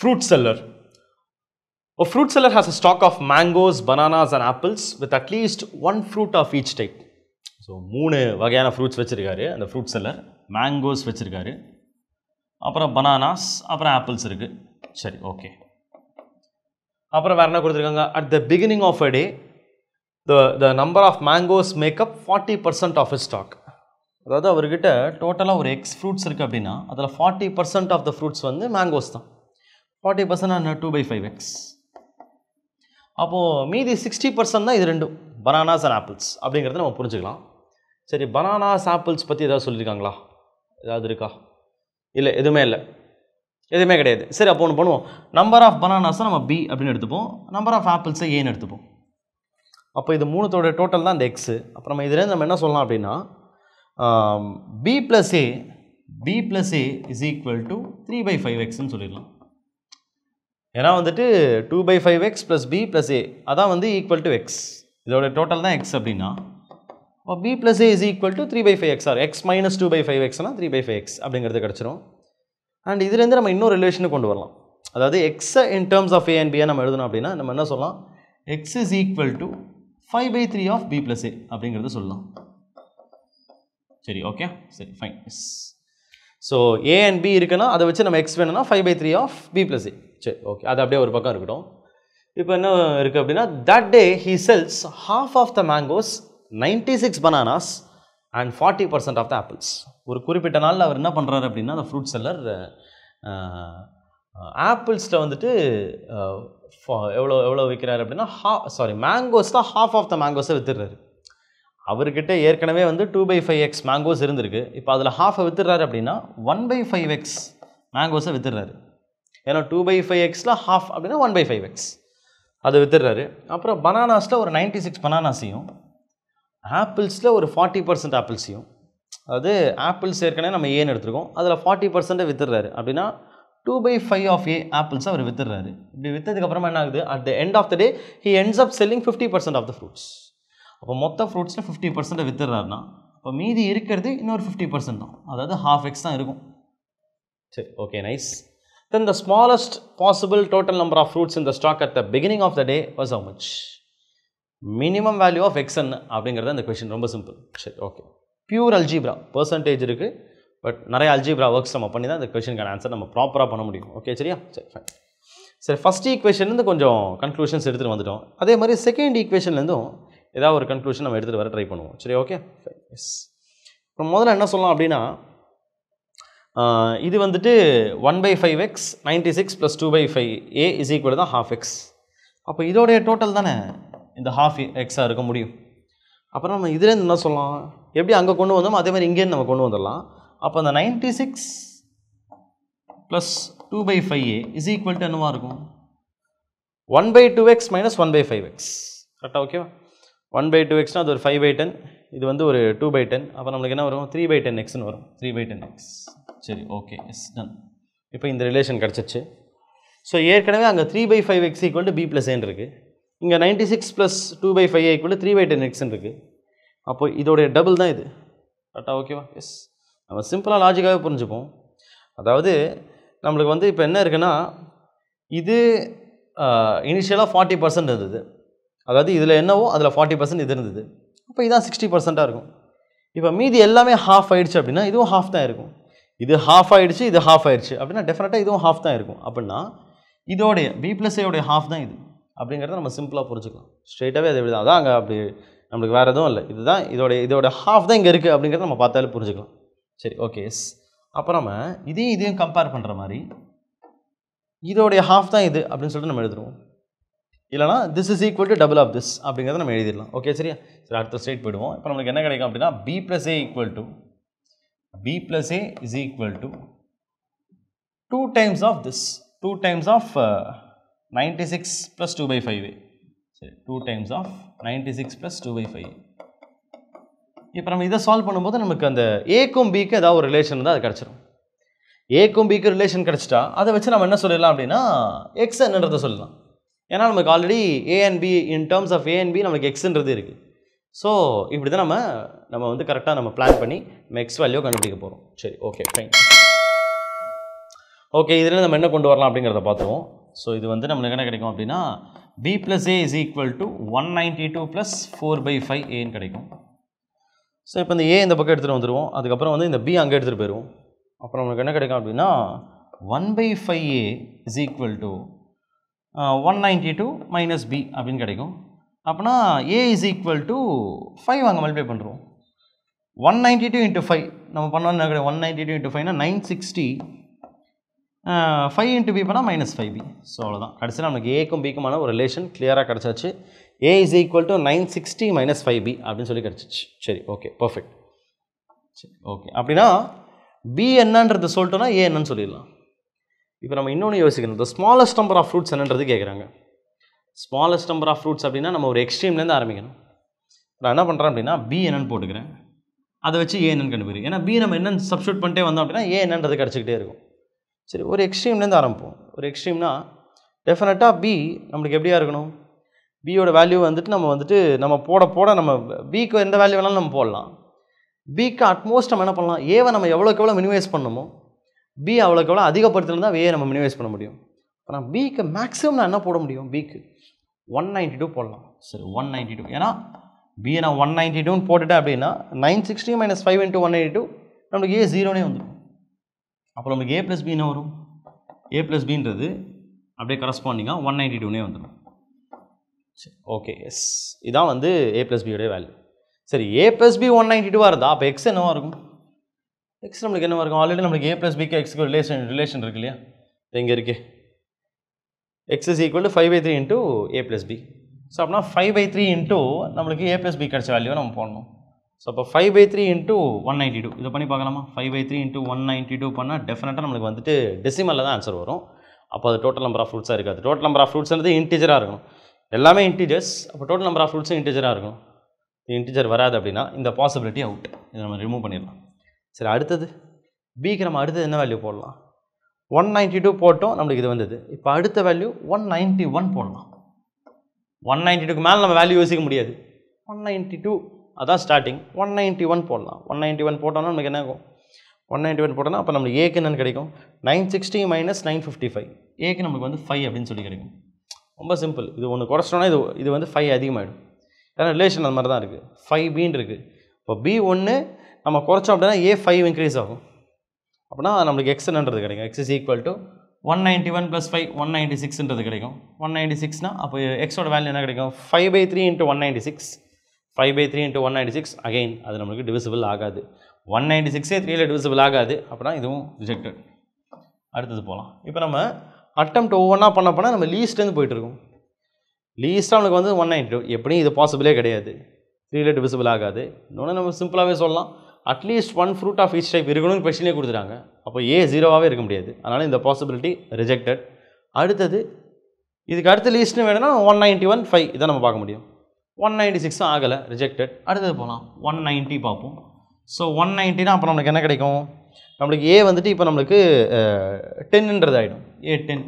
Fruit seller. A fruit seller has a stock of mangoes, bananas and apples with at least one fruit of each type. So, 3 வகையான fruits வச்சிருக்காரு அந்த fruit seller. Mangoes வச்சிருக்காரு. அப்புறம் bananas, அப்புறம் apples இருக்கு. சரி, okay. அப்புறம் வேற என்ன கொடுத்திருக்காங்க? At the beginning of a day, the number of mangoes make up 40% of his stock. அதாவது அவர்கிட்ட டோட்டலா ஒரு x fruits இருக்கு அப்படினா அதுல 40% of the fruits வந்து mangoes தான். 40% and 2/5x. அப்போ மீதி 60% தான் இது ரெண்டும் bananas and apples அப்படிங்கறத நம்ம புரிஞ்சுக்கலாம். சரி, bananas apples பத்தி ஏதாவது சொல்லிருக்காங்களா? ஏதாவது இருக்கா? இல்ல, எதுமே இல்ல. எதுமே கிடையாது. சரி, அப்போ ஒன்னு பண்ணுவோம். நம்பர் ஆஃப் bananas நம்ம b அப்படினு எடுத்துப்போம். நம்பர் ஆஃப் apples a ன்னு எடுத்துப்போம். அப்போ இது மூணுத்தோட டோட்டல் தான் இந்த x. அப்புறம் இதுல நம்ம என்ன சொல்லலாம் அப்படினா b plus a is equal to 3/5x ன்னு சொல்லிடலாம். ஏன்னா வந்துட்டு 2/5x plus b plus a அதான் வந்து equal to x. இதோட டோட்டல் தான் x அப்படின்னா b plus a is equal to 3/5x or x minus 2/5x னா 3/5x அப்படிங்கிறது கிடைச்சிரும். அண்ட் இதுலேருந்து நம்ம இன்னொரு ரிலேஷனை கொண்டு வரலாம். அதாவது x in terms of a and b நம்ம எழுதணும் அப்படின்னா நம்ம என்ன சொல்லலாம்? x is equal to 5/3 of b plus a அப்படிங்கிறது சொல்லலாம். சரி, ஓகே, சரி, fine. So a and b இருக்குன்னா அதை வச்சு நம்ம x வேணும்னா 5/3 of b plus a. சரி, ஓகே, அது அப்படியே ஒரு பக்கம் இருக்கட்டும். இப்போ என்ன இருக்குது அப்படின்னா that day he sells half of the mangoes, 96 bananas and 40% of the apples. ஒரு குறிப்பிட்ட நாளில் அவர் என்ன பண்ணுறாரு அப்படின்னா அந்த ஃப்ரூட் செல்லர் ஆப்பிள்ஸில் வந்துட்டு எவ்வளோ விற்கிறாரு அப்படின்னா மேங்கோஸில் half of the mangoஸை விற்றுறாரு. அவர்கிட்ட ஏற்கனவே வந்து 2/5x மேங்கோஸ் இருந்திருக்கு. இப்போ அதில் ஹாஃபை விற்றுறாரு அப்படின்னா 1/5x மேங்கோஸை விற்றுறாரு. ஏன்னா 2/5xல half அப்படின்னா 1/5x அதை விற்றுறாரு. அப்புறம் பனானாஸில் ஒரு 96 பனானாஸையும் ஆப்பிள்ஸில் ஒரு 40% ஆப்பிள்ஸையும், அதாவது ஆப்பிள்ஸ் ஏற்கனவே நம்ம ஏன்னு எடுத்துருக்கோம், அதில் 40% விற்றுறாரு. அப்படின்னா 2/5 of a ஆப்பிள்ஸ் அவர் விற்றுறாரு. இப்படி விற்றதுக்கப்புறமா என்ன ஆகுது? At the end of the day he ends up selling 50% of the fruits. அப்போ மொத்த ஃப்ரூட்ஸில் 50% விற்றுறாருனா அப்போ மீதி இருக்கிறது இன்னொரு 50% தான், அதாவது half x தான் இருக்கும். சரி, okay, nice. Then the smallest possible total number of fruits in the stock at the beginning of the day was how much? Minimum value of x n அப்படிங்கிறது அந்த கொஸ்டின். ரொம்ப சிம்பிள். சரி, okay, pure algebra percentage இருக்குது. But நிறைய algebra works நம்ம பண்ணி தான் இந்த கொஸ்டினுக்கான ஆன்சர் நம்ம ப்ராப்பராக பண்ண முடியும். ஓகே, சரியா? சரி, ஃபைன். சரி, ஃபஸ்ட் ஈக்குவேஷன்லேருந்து கொஞ்சம் கன்க்ளூஷன்ஸ் எடுத்துகிட்டு வந்துட்டோம். அதே மாதிரி செகண்ட் ஈக்குவேஷன்லேருந்தும் ஏதாவது ஒரு கன்க்ளூஷன் நம்ம எடுத்துகிட்டு வர ட்ரை பண்ணுவோம். சரி, ஓகே, எஸ். இப்போ முதல்ல என்ன சொல்லலாம் அப்படின்னா இது வந்துட்டு 1/5x 96 + 2/5a is equal to தான் half x. அப்போ இதோடைய டோட்டல் தானே இந்த half x இருக்க முடியும். அப்புறம் நம்ம இதுலேருந்து என்ன சொல்லலாம்? எப்படி அங்கே கொண்டு வந்தோமோ அதே மாதிரி இங்கேருந்து நம்ம கொண்டு வந்துடலாம். அப்போ அந்த 96 + 2/5a is equal to என்னவா இருக்கும்? 1/2x - 1/5x. கரெக்டாக? ஓகேவா? 1/2xனா அது ஒரு 5/10, இது வந்து ஒரு 2/10. அப்போ நம்மளுக்கு என்ன வரும்? 3/10xன்னு வரும். 3/10x. சரி, ஓகே, எஸ், டன். இப்போ இந்த ரிலேஷன் கிடச்சிச்சு. ஸோ ஏற்கனவே அங்கே 3/5x = b + a இருக்குது. இங்கே 96 + 2/5a = 3/10x இருக்குது. அப்போ இதோடைய டபுள் தான் இது. கரெக்டாக? ஓகேவா? எஸ். நம்ம சிம்பிளாக லாஜிக்காகவே புரிஞ்சுப்போம். அதாவது நம்மளுக்கு வந்து இப்போ என்ன இருக்குன்னா இது இனிஷியலாக 40% இருந்தது. அதாவது இதில் என்னவோ அதில் 40% இது இருந்தது. அப்போ இதான் 60%-ஆக இருக்கும். இப்போ மீதி எல்லாமே ஹாஃப் ஆயிடுச்சு அப்படின்னா இதுவும் ஹாஃப் தான் இருக்கும். இது ஹாஃப் ஆயிடுச்சு, இது ஹாஃப் ஆயிடுச்சு அப்படின்னா டெஃபினட்டாக இதுவும் ஹாஃப் தான் இருக்கும். அப்படின்னா இதோடைய b + a உடைய ஹாஃப் தான் இது அப்படிங்கிறத நம்ம சிம்பிளாக புரிஞ்சுக்கலாம். ஸ்ட்ரெயிட்டாகவே அது எப்படி தான் அதான் அங்கே அப்படி நம்மளுக்கு வேறு எதுவும் இல்லை. இதுதான் இதோட ஹாஃப் தான் இங்கே இருக்குது அப்படிங்கிறத நம்ம பார்த்தாலே புரிஞ்சுக்கலாம். சரி, ஓகே, எஸ். அப்புறம் நம்ம இதையும் கம்பேர் பண்ணுற மாதிரி இதோடைய ஹாஃப் தான் இது அப்படின்னு சொல்லிட்டு நம்ம எழுதுருவோம். இல்லைனா this is equal to double of this அப்படிங்கிறத நம்ம எழுதிடலாம். ஓகே, சரியா? சரி, அடுத்த ஸ்டேட் போயிடுவோம். இப்போ நம்மளுக்கு என்ன கிடைக்கும் அப்படின்னா b + a is equal to 2 times of this, 2 times of 96 + 2/5a. சரி, 2 times of 96 + 2/5a. இப்போ நம்ம இதை சால்வ் பண்ணும்போது நமக்கு அந்த ஏக்கும் பிக்கு ஏதாவது ஒரு ரிலேஷன் தான் அது கிடச்சிடும். ஏக்கும் பிக்கு ரிலேஷன் கிடச்சிட்டா அதை வச்சு நம்ம என்ன சொல்லிடலாம் அப்படின்னா எக்ஸ் என்னன்றதை சொல்லலாம். ஏன்னா நமக்கு already a and b in terms of a and b நமக்கு எக்ஸ்ன்றது இருக்குது. ஸோ இப்படி தான் நம்ம வந்து கரெக்டாக நம்ம பிளான் பண்ணி நம்ம எக்ஸ் வேல்யூ கண்டுபிடிக்க போகிறோம். சரி, ஓகே, ஃபைன். ஓகே, இதில் நம்ம என்ன கொண்டு வரலாம் அப்படிங்கிறத பார்த்துருவோம். ஸோ இது வந்து நம்மளுக்கு என்ன கிடைக்கும் அப்படின்னா b plus a is equal to 192 plus 4/5 ஏன்னு கிடைக்கும். ஸோ இப்போ இந்த a இந்த பக்கம் எடுத்துகிட்டு வந்துடுவோம். அதுக்கப்புறம் வந்து இந்த b அங்கே எடுத்துகிட்டு போயிடுவோம். அப்புறம் நமக்கு என்ன கிடைக்கும் அப்படின்னா 1/5a is equal to 192 minus b அப்படின்னு கிடைக்கும். அப்படின்னா a is equal to 5 அங்கே மல்டிப்ளை பண்ணுறோம். 192 into 5 நம்ம பண்ணோம் என்ன கிடைக்கும், 192 into 5 960, 5 into b பண்ணால் -5b. ஸோ அவ்வளோதான். கடைசியில் நமக்கு ஏக்கும் பிக்குமான ஒரு ரிலேஷன் கிளியராக கிடச்சாச்சு. a is equal to 960 minus 5b அப்படின்னு சொல்லி கிடச்சிச்சு. சரி, ஓகே, பர்ஃபெக்ட். சரி, ஓகே. அப்படின்னா b என்னன்றது சொல்லிட்டோன்னா a என்னன்னு சொல்லிடலாம். இப்போ நம்ம இன்னொன்று யோசிக்கணும், இந்த ஸ்மாலஸ்ட் நம்பர் ஆஃப் ஃப்ரூட்ஸ் என்னன்றது கேட்குறாங்க. ஸ்மாலஸ்ட் நம்பர் ஆஃப் ஃப்ரூட்ஸ் அப்படின்னா நம்ம ஒரு எக்ஸ்ட்ரீம்லேருந்து ஆரம்பிக்கணும். நான் என்ன பண்ணுறேன் அப்படின்னா b என்னன்னு போட்டுக்கிறேன், அதை வச்சு a என்னன்னு கண்டுபிடிக்கிறேன். ஏன்னா b நம்ம என்னன்னு சப்ஸ்டியூட் பண்ணிட்டே வந்தோம் அப்படின்னா a என்னன்றது கிடச்சிக்கிட்டே இருக்கும். சரி, ஒரு எக்ஸ்ட்ரீம்லேருந்து ஆரம்பிப்போம். ஒரு எக்ஸ்ட்ரீம்னா டெஃபினட்டாக b நம்மளுக்கு எப்படியா இருக்கணும், பியோட வேல்யூ வந்துட்டு நம்ம போட நம்ம பிக்கு எந்த வேல்யூ வேணாலும் நம்ம போடலாம். பிக்கு அட்மோஸ்ட் நம்ம என்ன பண்ணலாம், ஏவை நம்ம எவ்வளோக்கு எவ்வளோ மினிமைஸ் பண்ணணுமோ பி அவ்வளோக்கு எவ்வளோ அதிகப்படுத்தினா தான் ஏ நம்ம மினிமைஸ் பண்ண முடியும். ஆனால் பிக்கு மேக்ஸிமம் நான் என்ன போட முடியும், பிக்கு 192 போடலாம். சரி, 192. ஏன்னா பி நான் 192ன்னு போட்டுட்டேன் அப்படின்னா 960 minus 5 into 192 நம்மளுக்கு ஏ 0னே வந்துடும். அப்புறம் நமக்கு a plus b என்ன வரும், a plus bன்றது அப்படியே கரஸ்பாண்டிங்காக 192னே வந்துடும். சரி, ஓகே, எஸ், இதான் வந்து a plus b உடைய வேல்யூ. சரி, a plus b 192 இருந்தால் அப்போ x என்னவாக இருக்கும், x நம்மளுக்கு என்னவாக இருக்கும், ஆல்ரெடி நம்மளுக்கு a plus bக்கு xக்கு ரிலேஷன் இருக்கு இல்லையா, எங்கே இருக்கு, x is equal to 5/3 into a plus b. So அப்படின்னா 5/3 into நம்மளுக்கு a plus b கிடச்ச வேல்யூவை நம்ம போடணும். ஸோ அப்போ 5/3 into 192 இதை பண்ணி பார்க்கலாமா, 5/3 into 192 பண்ணால் டெஃபினட்டாக நம்மளுக்கு வந்துட்டு டெசிமலில் தான் ஆன்சர் வரும். அப்போ அது டோட்டல் நம்பர் ஆஃப் ஃப்ரூட்ஸாக இருக்காது. டோட்டல் நம்பர் ஆஃப் ஃப்ரூட்ஸ்ன்றது இன்டிஜராக இருக்கணும், எல்லாமே இன்டிஜர்ஸ். அப்போ டோட்டல் நம்பர் ஆஃப் ஃப்ரூட்ஸும் இன்டிஜராக இருக்கணும். இன்டிஜர் வராது அப்படின்னா இந்த பாசிபிலிட்டி அவுட், இதை நம்ம ரிமூவ் பண்ணிடலாம். சரி, அடுத்தது பிக்கு நம்ம அடுத்தது என்ன வேல்யூ போடலாம், 192 போட்டோம், நம்மளுக்கு இது வந்தது. இப்போ அடுத்த வேல்யூ 191 போடலாம். 192க்கு மேலே நம்ம வேல்யூ யோசிக்க முடியாது. 192 அதான் ஸ்டார்டிங், 191 போடலாம். 191 போட்டோம்னா நமக்கு என்ன ஆகும், 191 போட்டோம்னா அப்போ நம்மளுக்கு ஏக்கு என்னென்னு கிடைக்கும், 960 minus 955, ஏக்கு நமக்கு வந்து 5 அப்படின்னு சொல்லி கிடைக்கும். ரொம்ப சிம்பிள். இது ஒன்று குறைச்சிட்டோன்னா இது வந்து 5 அதிகமாகிடும். ஏன்னா ரிலேஷன் அந்த மாதிரி தான் இருக்குது, 5bன்னு இருக்குது. இப்போ b 1 நம்ம குறைச்சோம் அப்படின்னா a 5 இன்க்ரீஸ் ஆகும். அப்படின்னா நம்மளுக்கு x என்னன்றது கிடைக்கும், x is equal to 191 plus 5 196ன்றது கிடைக்கும். 196னா அப்போ எக்ஸோட வேல்யூ என்ன கிடைக்கும், 5/3 into 196, 5/3 into 196. அகெயின் அது நம்மளுக்கு டிவிசிபிள் ஆகாது. 196 3ல் டிவிசிபிள் ஆகாது. அப்படின்னா இதுவும் ரிஜெக்டட். அடுத்தது போகலாம். இப்போ நம்ம அட்டெம்ப்ட் ஒவ்வொன்றா பண்ண நம்ம லீஸ்ட்லேருந்து போயிட்டுருக்கோம். லீஸ்ட்டாக நம்மளுக்கு வந்து 192, எப்படியும் இது பாசிபிளே கிடையாது, 3ல் டிவிசிபிள் ஆகாது. இன்னொன்று நம்ம சிம்பிளாகவே சொல்லலாம், at least 1 fruit of each type இருக்கணும்னு கொஸ்டினே கொடுத்துட்டாங்க. அப்போ ஏ 0வாகவே இருக்க முடியாது. அதனால் இந்த பாசிபிலிட்டி ரிஜெக்டட். அடுத்தது இதுக்கு அடுத்த லீஸ்ட்னு வேணும்னா 191 5 இதான் நம்ம பார்க்க முடியும். 196 ஆகலை, ரிஜெக்டட். அடுத்தது போகலாம், 190 பார்ப்போம். ஸோ 190னா அப்போ நம்மளுக்கு என்ன கிடைக்கும், நம்மளுக்கு ஏ வந்துட்டு இப்போ நம்மளுக்கு 10ன்றது ஆகிடும், ஏ 10.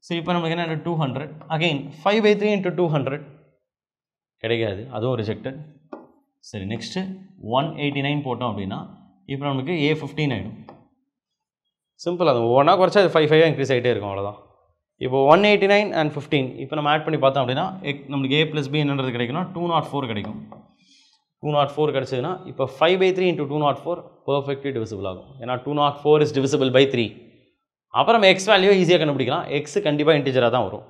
ஸோ இப்போ நம்மளுக்கு என்ன 200. அகெயின் 5/3 into 200 கிடைக்காது, அதுவும் ரிஜெக்டட். சரி, நெக்ஸ்ட்டு 189 போட்டோம் அப்படின்னா இப்போ நமக்கு ஏ 15 ஆகிடும். சிம்பிள், அது ஒவ்வொன்றா குறைச்சா அது 5 இன்க்ரீஸ் ஆகிட்டே இருக்கும், அவ்வளோதான். இப்போ 189 and 15 இப்போ நம்ம ஆட் பண்ணி பார்த்தோம் அப்படின்னா நம்மளுக்கு a plus b என்னன்றது கிடைக்குன்னா 204 கிடைக்கும். 204 கிடச்சதுன்னா இப்போ 5/3 into 204 பர்ஃபெக்ட்லி டிவிசிபிள் ஆகும். ஏன்னா 204 is divisible by 3. அப்புறம் நம்ம எக்ஸ் வேல்யூவை ஈஸியாக கண்டுபிடிக்கலாம். எக்ஸ் கண்டிப்பாக இன்டிஜராக தான் வரும்.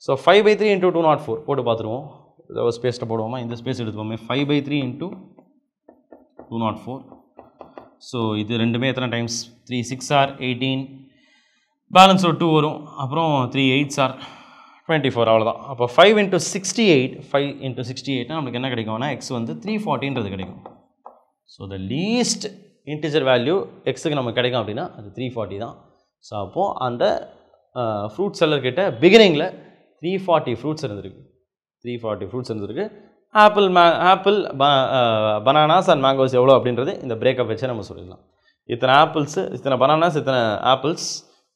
ஸோ 5/3 into 204 போட்டு பார்த்துருவோம். ஏதாவது ஸ்பேஸில் போடுவோமா, இந்த ஸ்பேஸ் எடுத்துப்போமே. 5/3 into 204. ஸோ இது ரெண்டுமே எத்தனை டைம்ஸ், 3 6 are 18, பேலன்ஸ் ஒரு 2 வரும். அப்புறம் 3 8s are 24, அவ்வளோதான். அப்போ 5 into 68, 5 into 68 நம்மளுக்கு என்ன கிடைக்கும்னா எக்ஸ் வந்து 340ன்றது கிடைக்கும். So the least integer value எக்ஸுக்கு நமக்கு கிடைக்கும் அப்படின்னா அது 340 தான். ஸோ அப்போது அந்த ஃப்ரூட் செல்லர்கிட்ட பிகினிங்கில் 340 ஃப்ரூட்ஸ் இருந்திருக்கு. 340 ஃப்ரூட்ஸ் இருந்திருக்கு. ஆப்பிள் பனானாஸ் அண்ட் மேங்கோஸ் எவ்வளோ அப்படின்றது இந்த பிரேக்கப் வச்சு நம்ம சொல்லிடலாம். இத்தனை ஆப்பிள்ஸு, இத்தனை பனானாஸ், இத்தனை ஆப்பிள்ஸ்,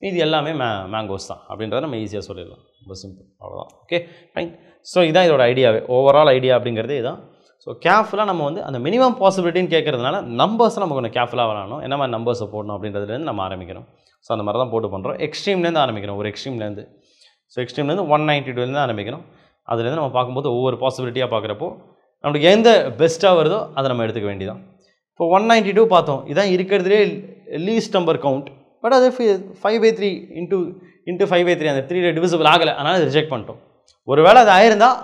இது எல்லாமே மேங்கோஸ் தான் அப்படின்றத நம்ம ஈஸியாக சொல்லிடலாம். ரொம்ப சிம்பிள், அவ்வளோதான். Okay, fine. ஸோ இதான் இதோட ஐடியாவே, ஓவரால் ஐடியா அப்படிங்கிறது இதுதான். ஸோ கேர்ஃபுல்லாக நம்ம வந்து அந்த மினிமம் பாசிபிலிட்டின்னு கேட்கறதுனால நம்பர்ஸை நம்ம கொஞ்சம் கேர்ஃபுல்லாக விளாடணும், என்ன மாதிரி நம்பர்ஸை போடணும் அப்படின்றதுலேருந்து நம்ம ஆரம்பிக்கணும். ஸோ அந்த மாதிரி தான் போட்டு பண்ணுறோம். எக்ஸ்ட்ரீம்லேருந்து ஆரம்பிக்கணும், ஒரு எக்ஸ்ட்ரீம்லேருந்து. ஸோ எக்ஸ்ட்ரீம்லேருந்து 192 ஆரம்பிக்கணும். அதுலேருந்து நம்ம பார்க்கும்போது ஒவ்வொரு பாசிபிலிட்டியாக பார்க்குறப்போ நம்மளுக்கு எந்த பெஸ்ட்டாக வருதோ அதை நம்ம எடுத்துக்க வேண்டியதான். இப்போ 192 பார்த்தோம், இதான் இருக்கிறதுலே லீஸ்ட் நம்பர் கவுண்ட். பட் அது 5/3 இன்ட்டு 5/3 அந்த 3 டிவிசிபிள் ஆகலை, அதனால் அது ரிஜெக்ட் பண்ணிட்டோம். ஒரு வேளை அது ஆயிருந்தால்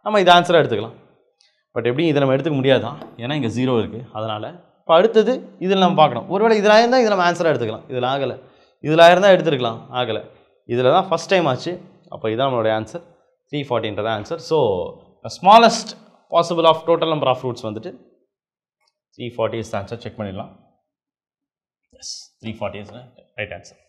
நம்ம இது ஆன்சராக எடுத்துக்கலாம். பட் எப்படியும் இதை நம்ம எடுத்துக்க முடியாதான், ஏன்னா இங்கே 0 இருக்குது. அதனால் இப்போ அடுத்தது இதில் நம்ம பார்க்கணும், ஒருவேளை இதில் ஆயிருந்தால் இதை நம்ம ஆன்சராக எடுத்துக்கலாம். இதில் ஆகலை, இதில் ஆயிருந்தால் எடுத்துருக்கலாம், ஆகலை. இதில் தான் ஃபஸ்ட் டைம் ஆச்சு. அப்போ இதுதான் நம்மளுடைய answer, 340 answer. So smallest possible of total number of fruits வந்துட்டு 340 இஸ் ஆன்சர். செக் பண்ணிடலாம். Yes, 340 is right answer.